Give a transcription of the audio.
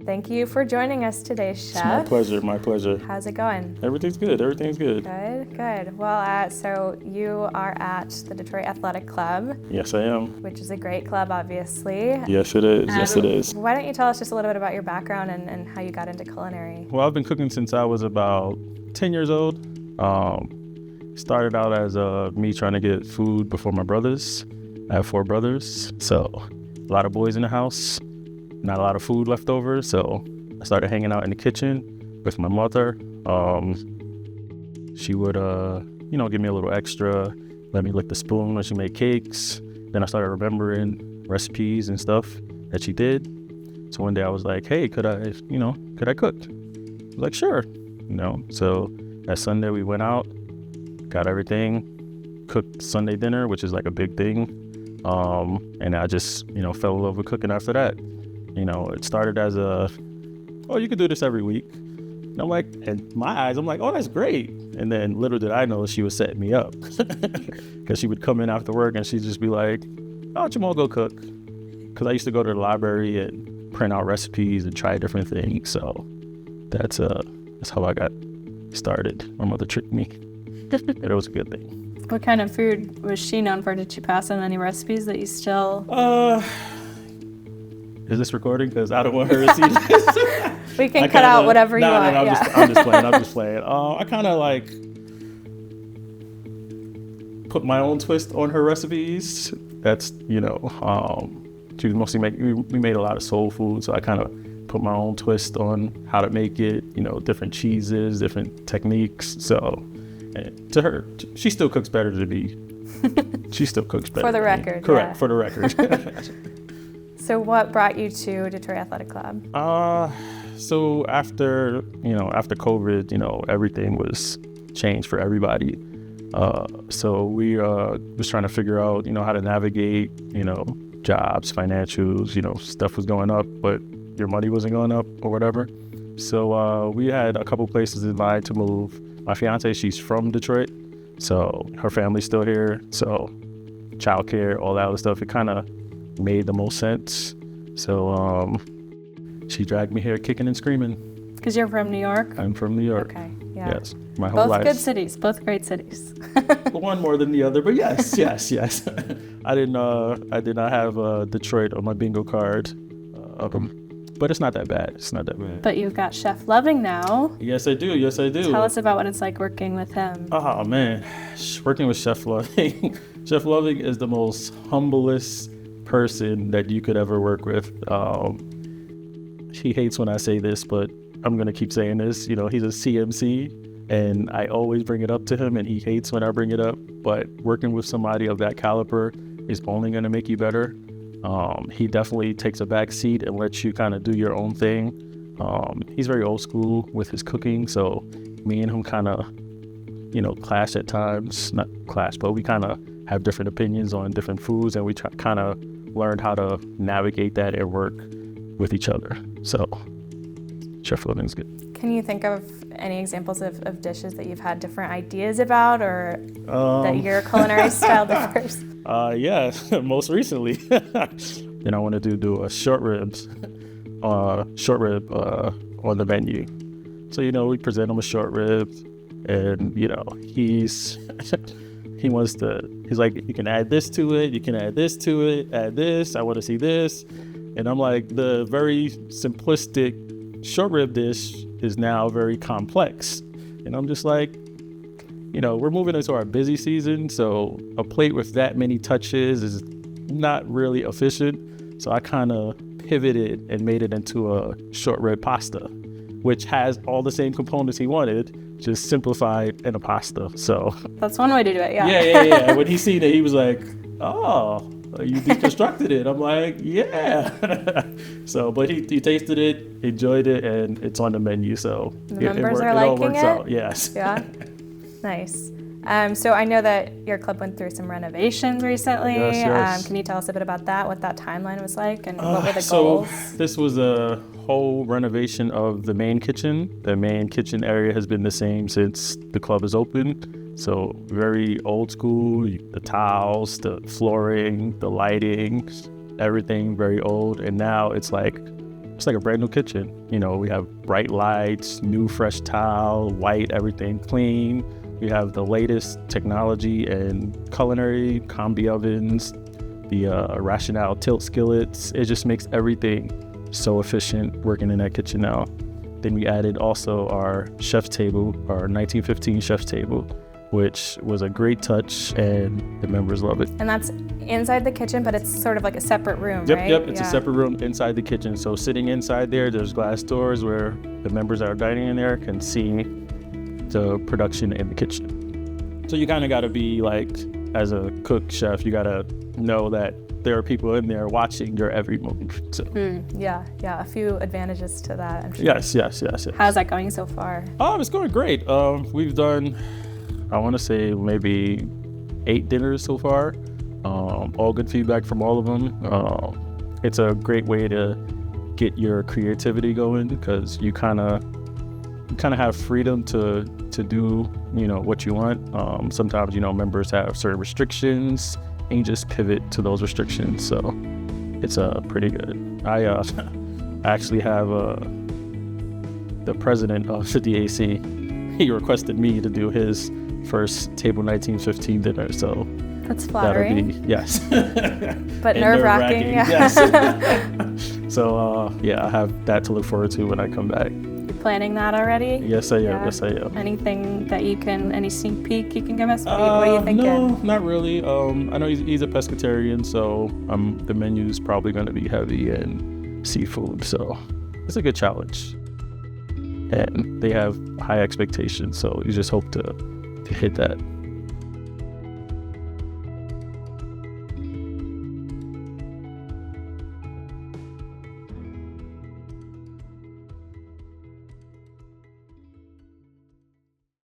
Thank you for joining us today, Chef. It's my pleasure. How's it going? Everything's good. Good. Well, so you are at the Detroit Athletic Club. Yes, I am. Which is a great club, obviously. Yes, it is. Why don't you tell us just a little bit about your background and how you got into culinary? Well, I've been cooking since I was about 10 years old. Started out as me trying to get food before my brothers. I have 4 brothers, so a lot of boys in the house, not a lot of food left over, so I started hanging out in the kitchen with my mother. She would, give me a little extra, let me lick the spoon when she made cakes. Then I started remembering recipes and stuff that she did. So one day I was like, hey, could I cook? I was like, sure. So that Sunday we went out, got everything, cooked Sunday dinner, which is like a big thing. And I just, fell in love with cooking after that. It started as you could do this every week. And I'm like, in my eyes, I'm like, oh, that's great. And then little did I know she was setting me up. Because she would come in after work and she'd just be like, oh, Jamal, go cook. Because I used to go to the library and print out recipes and try different things. So that's how I got started. My mother tricked me. It was a good thing. What kind of food was she known for? Did she pass on any recipes that you still... Is this recording? Because I don't want her to see this. We can cut out whatever you want. I'm just playing. I kind of like put my own twist on her recipes. That's, she was mostly we made a lot of soul food, so I kind of put my own twist on how to make it, different cheeses, different techniques. So to her, she still cooks better than me. She still cooks better. For the record. Correct, yeah. for the record. So what brought you to Detroit Athletic Club? So after COVID, everything was changed for everybody. So we was trying to figure out, how to navigate, jobs, financials, stuff was going up, but your money wasn't going up or whatever. So we had a couple places in mind to move. My fiance, she's from Detroit, so her family's still here. So childcare, all that other stuff, it kind of made the most sense. So she dragged me here kicking and screaming. Because you're from New York? I'm from New York. Okay, yeah. Yes, my whole life. Both good cities, both great cities. One more than the other, but yes. I did not have Detroit on my bingo card, but it's not that bad. But you've got Chef Loving now. Yes, I do. Tell us about what it's like working with him. Oh man, working with Chef Loving. Chef Loving is the most humblest person that you could ever work with. He hates when I say this, but I'm gonna keep saying this. He's a CMC, and I always bring it up to him, and he hates when I bring it up. But working with somebody of that caliber is only gonna make you better. He definitely takes a back seat and lets you kind of do your own thing. He's very old school with his cooking, so me and him kind of, clash at times. Not clash, but we kind of have different opinions on different foods, and we kind of learned how to navigate that and work with each other. So Chef Loving's good. Can you think of any examples of dishes that you've had different ideas about, or that your culinary style differs? Yeah, most recently. Then I want to do a short rib on the menu. So, we present him a short rib, and, he's like, you can add this to it, you can add this to it, add this, I want to see this. And I'm like, the very simplistic short rib dish is now very complex. And I'm just like, we're moving into our busy season, so a plate with that many touches is not really efficient. So I kind of pivoted and made it into a short rib pasta, which has all the same components he wanted, just simplified in a pasta. So that's one way to do it. Yeah. Yeah. When he seen it, he was like, "Oh, you deconstructed it." I'm like, "Yeah." So, but he tasted it, enjoyed it, and it's on the menu. So the members are liking it. All works out. Yes. Yeah. Nice. So I know that your club went through some renovations recently. Yes. Can you tell us a bit about that, what that timeline was like, and what were the goals? So this was a whole renovation of the main kitchen. The main kitchen area has been the same since the club is open. So very old school, the tiles, the flooring, the lighting, everything very old. And now it's like it's like a brand new kitchen. You know, we have bright lights, new fresh tile, white, everything clean. We have the latest technology and culinary, combi ovens, the rationale tilt skillets. It just makes everything so efficient working in that kitchen now. Then we added also our chef table, our 1915 chef table, which was a great touch, and the members love it. And that's inside the kitchen, but it's sort of like a separate room, Yep, right? yep, it's a separate room inside the kitchen. So sitting inside there's glass doors where the members that are dining in there can see the production in the kitchen. So you kind of got to be like, as a cook chef, you got to know that there are people in there watching your every move. So. Yeah, a few advantages to that, I'm sure. Yes. How's that going so far? It's going great. We've done, I want to say maybe 8 dinners so far. All good feedback from all of them. It's a great way to get your creativity going, because you kind of have freedom to do, you know, what you want. Sometimes, you know, members have certain restrictions, and you just pivot to those restrictions. So it's pretty good. I actually have the president of the DAC. He requested me to do his first table 1915 dinner. So that's flattering. That'll be, yes. But nerve-wracking. Yeah. Yes. So I have that to look forward to when I come back. Planning that already? Yes, I am. Yes, I am. Anything that any sneak peek you can give us? What are you thinking? No, not really. I know he's a pescatarian, so the menu's probably going to be heavy in seafood. So it's a good challenge. And they have high expectations, so you just hope to hit that.